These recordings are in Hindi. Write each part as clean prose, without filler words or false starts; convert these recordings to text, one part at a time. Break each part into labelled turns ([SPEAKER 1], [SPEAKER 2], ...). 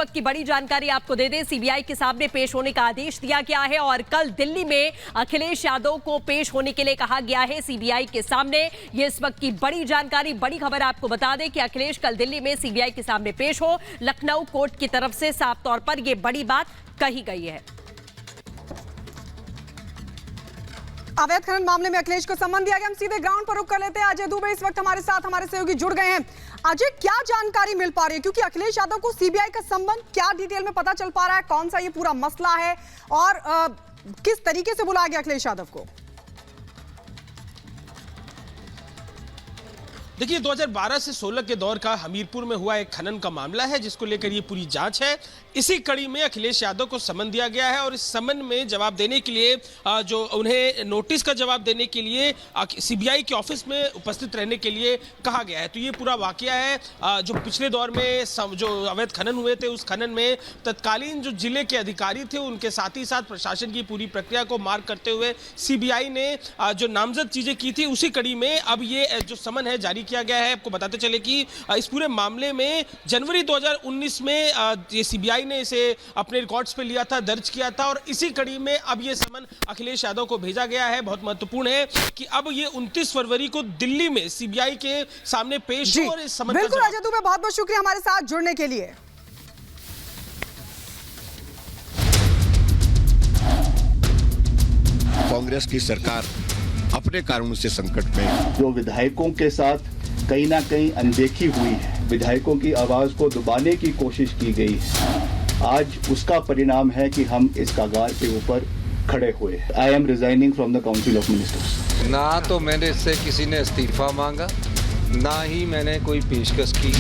[SPEAKER 1] वक्त की बड़ी जानकारी आपको दे दें, सीबीआई के सामने पेश होने का आदेश दिया गया है और कल दिल्ली में अखिलेश यादव को पेश होने के लिए कहा गया है सीबीआई के सामने। ये इस वक्त की बड़ी जानकारी, बड़ी खबर आपको बता दें कि अखिलेश कल दिल्ली में सीबीआई के सामने पेश हो। लखनऊ कोर्ट की तरफ से साफ तौर पर यह बड़ी बात कही गई है।
[SPEAKER 2] अवैध खनन मामले में अखिलेश को सम्मन दिया गया। हम सीधे ग्राउंड पर रुक कर लेते हैं। अजय दुबे इस वक्त हमारे साथ, हमारे सहयोगी जुड़ गए हैं। अजय, क्या जानकारी मिल पा रही है, क्योंकि अखिलेश यादव को सीबीआई का सम्मन क्या डिटेल में पता चल पा रहा है, कौन सा ये पूरा मसला है और किस तरीके से बुलाया गया अखिलेश यादव को?
[SPEAKER 3] देखिए, 2012 से 16 के दौर का हमीरपुर में हुआ एक खनन का मामला है जिसको लेकर ये पूरी जांच है। इसी कड़ी में अखिलेश यादव को समन दिया गया है और इस समन में जवाब देने के लिए, जो उन्हें नोटिस का जवाब देने के लिए सीबीआई के ऑफिस में उपस्थित रहने के लिए कहा गया है। तो ये पूरा वाकया है जो पिछले दौर में जो अवैध खनन हुए थे, उस खनन में तत्कालीन जो जिले के अधिकारी थे उनके साथ ही साथ प्रशासन की पूरी प्रक्रिया को मार्क करते हुए सीबीआई ने जो नामजद चीजें की थी, उसी कड़ी में अब ये जो समन है जारी किया गया है। आपको बताते चले कि इस पूरे मामले में जनवरी 2019 में ये सीबीआई ने इसे अपने रिकॉर्ड्स पे लिया था, दर्ज किया था और इसी कड़ी में अब ये समन अखिलेश यादव को भेजा गया है। बहुत महत्वपूर्ण है कि अब ये 29 फरवरी को दिल्ली में सीबीआई के सामने पेश हो और इस समन का
[SPEAKER 2] बिल्कुल अजय दुबे, बहुत बहुत शुक्रिया हमारे साथ जुड़ने के लिए।
[SPEAKER 4] कांग्रेस की सरकार अपने कारणों से संकट में,
[SPEAKER 5] जो विधायकों के साथ कहीं ना कहीं अनदेखी हुई है, विधायकों की आवाज को दबाने की कोशिश की गई है, आज उसका परिणाम है कि हम इस कगार के ऊपर खड़े हुए। I am resigning from the council of ministers.
[SPEAKER 6] ना तो मैंने इससे किसी ने इस्तीफा मांगा, ना ही मैंने कोई पेशकश की।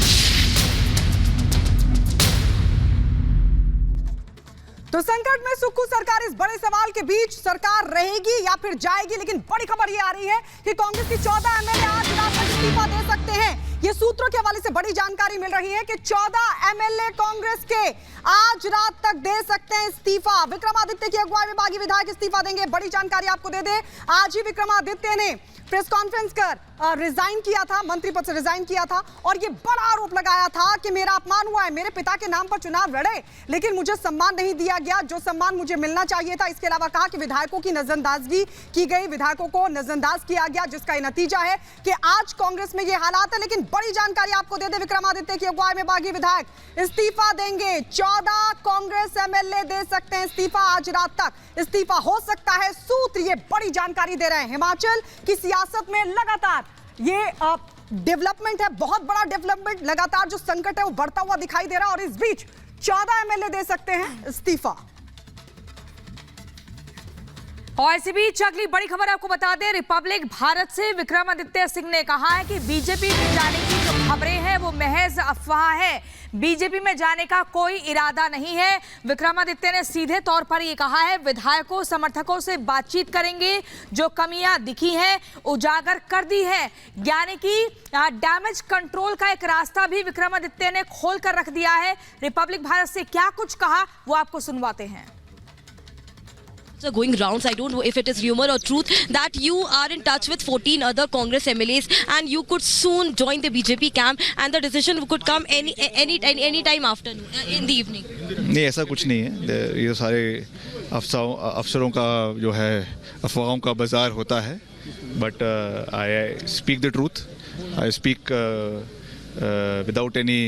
[SPEAKER 2] तो संकट में सुक्खू सरकार, इस बड़े सवाल के बीच सरकार रहेगी या फिर जाएगी। लेकिन बड़ी खबर ये आ रही है कि कांग्रेस की 14 एमएलए आज रात तक इस्तीफा दे सकते हैं। ये सूत्रों के हवाले से बड़ी जानकारी मिल रही है कि 14 एमएलए कांग्रेस के आज रात तक दे सकते हैं इस्तीफा। विक्रमादित्य की अगुवाई में बागी विधायक इस्तीफा देंगे। बड़ी जानकारी आपको दे दे, आज ही विक्रमादित्य ने प्रेस कॉन्फ्रेंस कर रिजाइन किया था, मंत्री पद से रिजाइन किया था और ये बड़ा आरोप लगाया था कि मेरा अपमान हुआ है, मेरे पिता के नाम पर चुनाव लड़े लेकिन मुझे सम्मान नहीं दिया गया जो सम्मान मुझे मिलना चाहिए था। इसके अलावा कहा कि विधायकों की नजरअंदाजगी की गई, विधायकों को नजरअंदाज किया गया, जिसका ये नतीजा है कि आज कांग्रेस में ये हालात है। लेकिन बड़ी जानकारी आपको दे दे, विक्रमादित्य की अगुवाई में बागी विधायक इस्तीफा देंगे। 14 कांग्रेस एमएलए दे सकते हैं इस्तीफा, आज रात तक इस्तीफा हो सकता है। सूत्र ये बड़ी जानकारी दे रहे हैं। हिमाचल की सियासत में लगातार ये डेवलपमेंट है, बहुत बड़ा डेवलपमेंट, लगातार जो संकट है वो बढ़ता हुआ दिखाई दे रहा है और इस बीच 14 एमएलए दे सकते हैं इस्तीफा।
[SPEAKER 1] और इसी बीच अगली बड़ी खबर आपको बता दें, रिपब्लिक भारत से विक्रमादित्य सिंह ने कहा है कि बीजेपी में जाने की जो खबरें हैं वो महज अफवाह है, बीजेपी में जाने का कोई इरादा नहीं है। विक्रमादित्य ने सीधे तौर पर ये कहा है, विधायकों समर्थकों से बातचीत करेंगे, जो कमियां दिखी हैं उजागर कर दी है। यानी कि डैमेज कंट्रोल का एक रास्ता भी विक्रमादित्य ने खोल कर रख दिया है। रिपब्लिक भारत से क्या कुछ कहा वो आपको सुनवाते हैं।
[SPEAKER 7] Going rounds, I don't know if it is rumor or truth that you are in touch with 14 other Congress MLAs and you could soon join the BJP camp and the decision could come any time after in the evening.
[SPEAKER 8] नहीं, ऐसा कुछ नहीं है। ये सारे अफसरों का जो है अफवाहों का बाजार होता है। But I speak the truth, I speak without any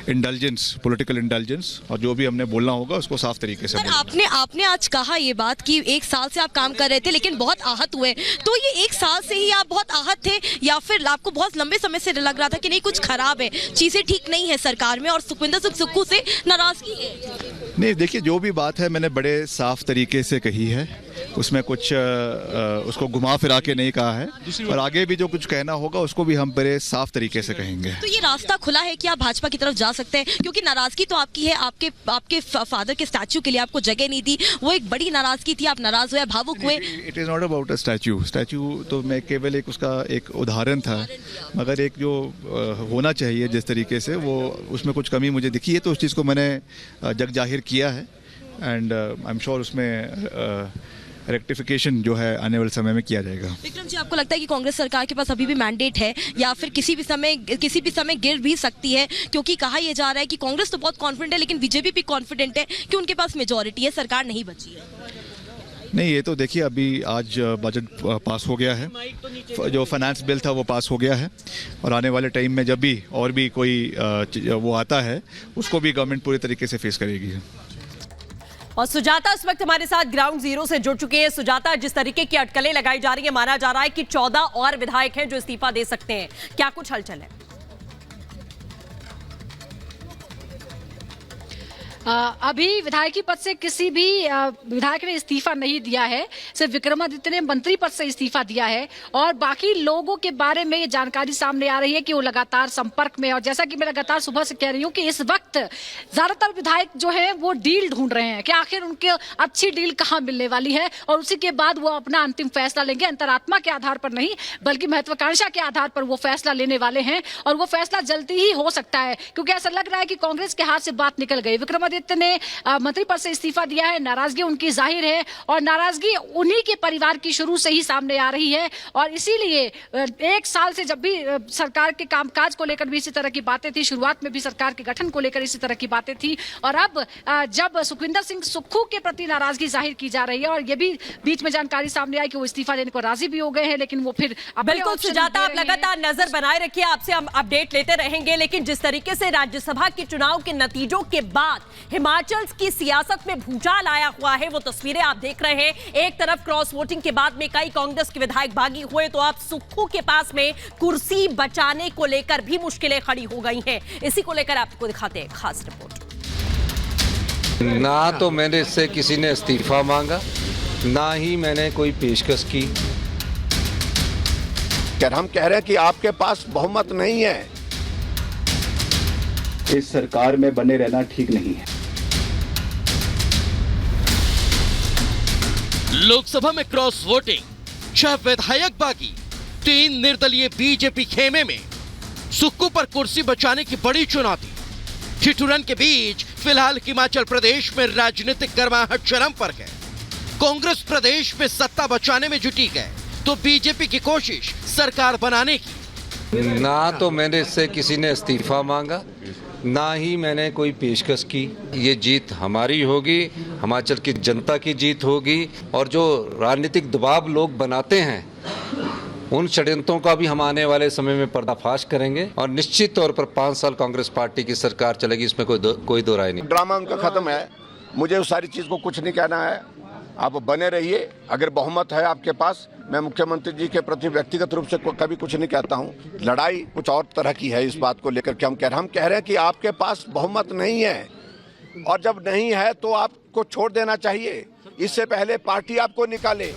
[SPEAKER 8] indulgence, political indulgence, और जो भी हमने बोलना होगा उसको साफ तरीके से।
[SPEAKER 7] आपने आज कहा ये बात कि 1 साल से आप काम कर रहे थे लेकिन बहुत आहत हुए, तो ये 1 साल से ही आप बहुत आहत थे या फिर आपको बहुत लंबे समय से लग रहा था कि नहीं कुछ खराब है, चीजें ठीक नहीं है सरकार में और सुखविंदर सिंह सुक्खू से नाराजगी है?
[SPEAKER 8] नहीं, देखिए, जो भी बात है मैंने बड़े साफ तरीके से कही है, उसमें कुछ उसको घुमा फिरा के नहीं कहा है और आगे भी जो कुछ कहना होगा उसको भी हम बड़े साफ तरीके से कहेंगे।
[SPEAKER 7] तो ये रास्ता खुला है कि आप भाजपा की तरफ जा सकते हैं, क्योंकि नाराजगी तो आपकी है, आपके फादर के स्टैच्यू के लिए आपको जगह नहीं दी, वो एक बड़ी नाराजगी थी, आप नाराज हुए, भावुक हुए।
[SPEAKER 8] It is not about a statue तो मैं केवल एक उसका एक उदाहरण था, मगर एक जो होना चाहिए जिस तरीके से वो उसमें कुछ कमी मुझे दिखी है, तो उस चीज़ को मैंने जग जाहिर किया है एंड आई एम श्योर उसमें रेक्टिफिकेशन जो है आने वाले समय में किया जाएगा।
[SPEAKER 7] विक्रम जी, आपको लगता है कि कांग्रेस सरकार के पास अभी भी मैंडेट है या फिर किसी भी समय गिर भी सकती है? क्योंकि कहा यह जा रहा है कि कांग्रेस तो बहुत कॉन्फिडेंट है लेकिन बीजेपी भी कॉन्फिडेंट है कि उनके पास मेजॉरिटी है, सरकार नहीं बची है।
[SPEAKER 8] नहीं, ये तो देखिए, अभी आज बजट पास हो गया है, जो फाइनेंस बिल था वो पास हो गया है, और आने वाले टाइम में जब भी और भी कोई वो आता है उसको भी गवर्नमेंट पूरी तरीके से फेस करेगी।
[SPEAKER 9] और सुजाता इस वक्त हमारे साथ ग्राउंड जीरो से जुड़ चुके हैं। सुजाता, जिस तरीके की अटकलें लगाई जा रही है, माना जा रहा है कि 14 और विधायक हैं जो इस्तीफा दे सकते हैं, क्या कुछ हलचल है?
[SPEAKER 10] अभी विधायकी पद से किसी भी विधायक ने इस्तीफा नहीं दिया है, सिर्फ विक्रमादित्य ने मंत्री पद से इस्तीफा दिया है, और बाकी लोगों के बारे में ये जानकारी सामने आ रही है कि वो लगातार संपर्क में, और जैसा कि मैं लगातार सुबह से कह रही हूँ कि इस वक्त ज्यादातर विधायक जो है वो डील ढूंढ रहे हैं कि आखिर उनके अच्छी डील कहाँ मिलने वाली है, और उसी के बाद वो अपना अंतिम फैसला लेंगे। अंतरात्मा के आधार पर नहीं बल्कि महत्वाकांक्षा के आधार पर वो फैसला लेने वाले हैं, और वो फैसला जल्दी ही हो सकता है, क्योंकि ऐसा लग रहा है कि कांग्रेस के हाथ से बात निकल गई। विक्रमादित्य ने मंत्री पद से इस्तीफा दिया है, नाराजगी उनकी जाहिर है, और नाराजगी उन्हीं के परिवार की शुरू से ही सामने आ रही है, और इसीलिए एक साल से जब भी सरकार के कामकाज को लेकर भी इसी तरह की बातें थी, शुरुआत में भी सरकार के गठन को लेकर इसी तरह की बातें थी, और अब जब सुखविंदर सिंह सुक्खू के प्रति नाराजगी जाहिर की जा रही है, और ये भी बीच में जानकारी सामने आई कि वो इस्तीफा देने को राजी भी हो गए हैं, लेकिन वो फिर
[SPEAKER 9] बिल्कुल सुजाता, आप लगातार नजर बनाए रखिए, आपसे हम अपडेट लेते रहेंगे। लेकिन जिस तरीके से राज्यसभा के चुनाव के नतीजों के बाद हिमाचल की सियासत में भूचाल आया हुआ है, वो तस्वीरें आप देख रहे हैं। एक तरफ क्रॉस वोटिंग के बाद में कई कांग्रेस के विधायक भागी हुए, तो अब सुक्खू के पास में कुर्सी बचाने को लेकर भी मुश्किलें खड़ी हो गई हैं। इसी को लेकर आपको दिखाते हैं खास रिपोर्ट।
[SPEAKER 6] ना तो मैंने इससे किसी ने इस्तीफा मांगा, ना ही मैंने कोई पेशकश की।
[SPEAKER 4] हम कह रहे हैं कि आपके पास बहुमत नहीं है,
[SPEAKER 5] इस सरकार में बने रहना ठीक नहीं है।
[SPEAKER 11] लोकसभा में क्रॉस वोटिंग, 6 विधायक बागी, 3 निर्दलीय बीजेपी खेमे में। सुक्खू पर कुर्सी बचाने की बड़ी चुनौती। ठिठुरन के बीच फिलहाल हिमाचल प्रदेश में राजनीतिक गर्माहट चरम पर है। कांग्रेस प्रदेश में सत्ता बचाने में जुटी है, तो बीजेपी की कोशिश सरकार बनाने की।
[SPEAKER 6] ना तो मैंने इससे किसी ने इस्तीफा मांगा, ना ही मैंने कोई पेशकश की। ये जीत हमारी होगी, हिमाचल की जनता की जीत होगी, और जो राजनीतिक दबाव लोग बनाते हैं उन षड्यंत्रों का भी हम आने वाले समय में पर्दाफाश करेंगे, और निश्चित तौर पर 5 साल कांग्रेस पार्टी की सरकार चलेगी, इसमें कोई दो राय नहीं।
[SPEAKER 4] ड्रामा उनका खत्म है, मुझे उस सारी चीज को कुछ नहीं कहना है। आप बने रहिए, अगर बहुमत है आपके पास, मैं मुख्यमंत्री जी के प्रति व्यक्तिगत रूप से कभी कुछ नहीं कहता हूं। लड़ाई कुछ और तरह की है इस बात को लेकर के हम कह रहे हैं कि आपके पास बहुमत नहीं है, और जब नहीं है तो आपको छोड़ देना चाहिए, इससे पहले पार्टी आपको निकाले।